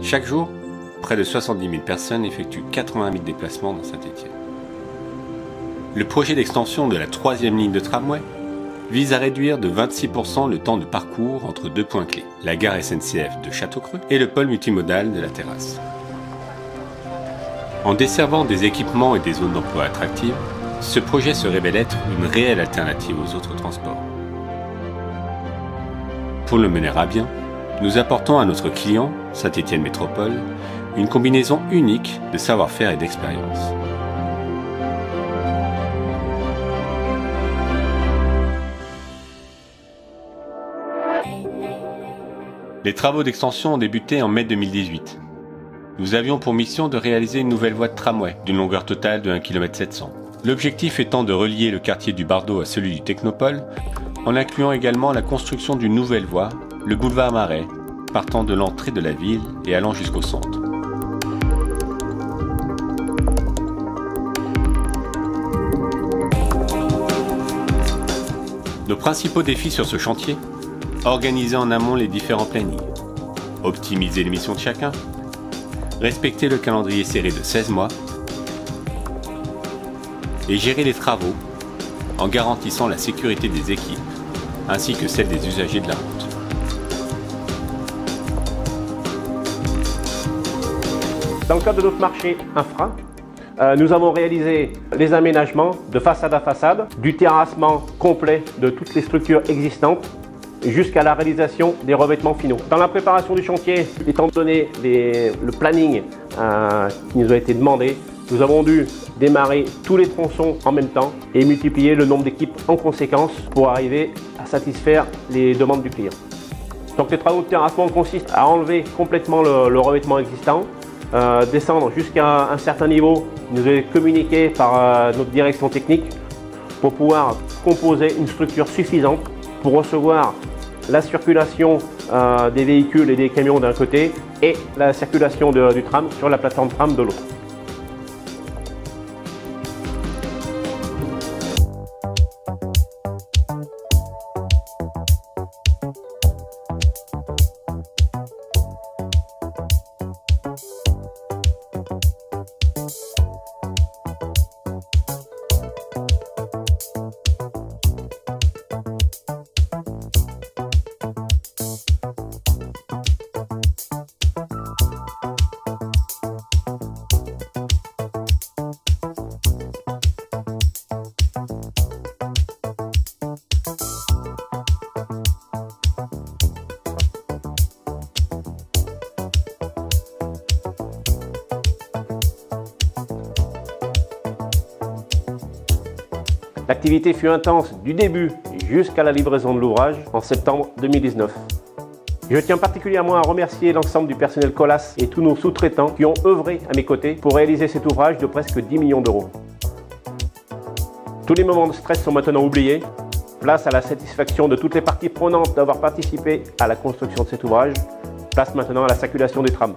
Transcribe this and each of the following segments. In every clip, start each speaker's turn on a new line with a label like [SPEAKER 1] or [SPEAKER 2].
[SPEAKER 1] Chaque jour, près de 70 000 personnes effectuent 80 000 déplacements dans Saint-Étienne. Le projet d'extension de la 3e ligne de tramway vise à réduire de 26% le temps de parcours entre deux points clés, la gare SNCF de Château-Creux et le pôle multimodal de la Terrasse. En desservant des équipements et des zones d'emploi attractives, ce projet se révèle être une réelle alternative aux autres transports. Pour le mener à bien, nous apportons à notre client, Saint-Étienne Métropole, une combinaison unique de savoir-faire et d'expérience. Les travaux d'extension ont débuté en mai 2018. Nous avions pour mission de réaliser une nouvelle voie de tramway d'une longueur totale de 1,7 km. L'objectif étant de relier le quartier du Bardo à celui du Technopole, en incluant également la construction d'une nouvelle voie, le boulevard Marais, partant de l'entrée de la ville et allant jusqu'au centre. Nos principaux défis sur ce chantier: organiser en amont les différents plannings, optimiser les missions de chacun, respecter le calendrier serré de 16 mois et gérer les travaux en garantissant la sécurité des équipes ainsi que celle des usagers de la route.
[SPEAKER 2] Dans le cadre de notre marché infra, nous avons réalisé les aménagements de façade à façade, du terrassement complet de toutes les structures existantes, jusqu'à la réalisation des revêtements finaux. Dans la préparation du chantier, étant donné le planning qui nous a été demandé, nous avons dû démarrer tous les tronçons en même temps et multiplier le nombre d'équipes en conséquence pour arriver à satisfaire les demandes du client. Donc les travaux de terrassement consistent à enlever complètement le revêtement existant, descendre jusqu'à un certain niveau qui nous est communiqué par notre direction technique pour pouvoir composer une structure suffisante pour recevoir la circulation des véhicules et des camions d'un côté et la circulation du tram sur la plateforme tram de l'autre. L'activité fut intense du début jusqu'à la livraison de l'ouvrage en septembre 2019. Je tiens particulièrement à remercier l'ensemble du personnel Colas et tous nos sous-traitants qui ont œuvré à mes côtés pour réaliser cet ouvrage de presque 10 millions d'euros. Tous les moments de stress sont maintenant oubliés. Place à la satisfaction de toutes les parties prenantes d'avoir participé à la construction de cet ouvrage. Place maintenant à la circulation des trams.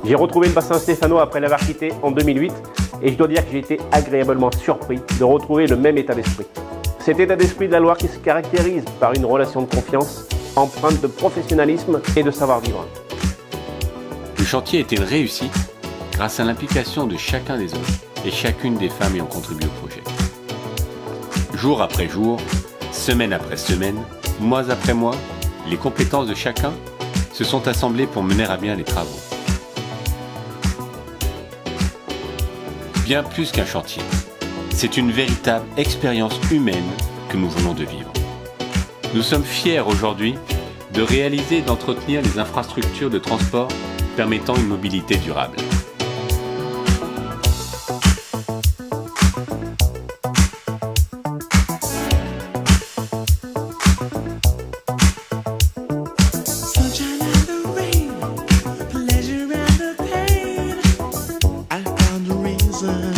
[SPEAKER 2] J'ai retrouvé le bassin stéphanois après l'avoir quitté en 2008 et je dois dire que j'ai été agréablement surpris de retrouver le même état d'esprit. Cet état d'esprit de la Loire qui se caractérise par une relation de confiance, empreinte de professionnalisme et de savoir-vivre.
[SPEAKER 1] Le chantier a été une réussite grâce à l'implication de chacun des hommes et chacune des femmes ayant contribué au projet. Jour après jour, semaine après semaine, mois après mois, les compétences de chacun se sont assemblées pour mener à bien les travaux. Bien plus qu'un chantier, c'est une véritable expérience humaine que nous venons de vivre. Nous sommes fiers aujourd'hui de réaliser et d'entretenir les infrastructures de transport permettant une mobilité durable.
[SPEAKER 3] Sunshine and the rain, pleasure and the pain. I losing.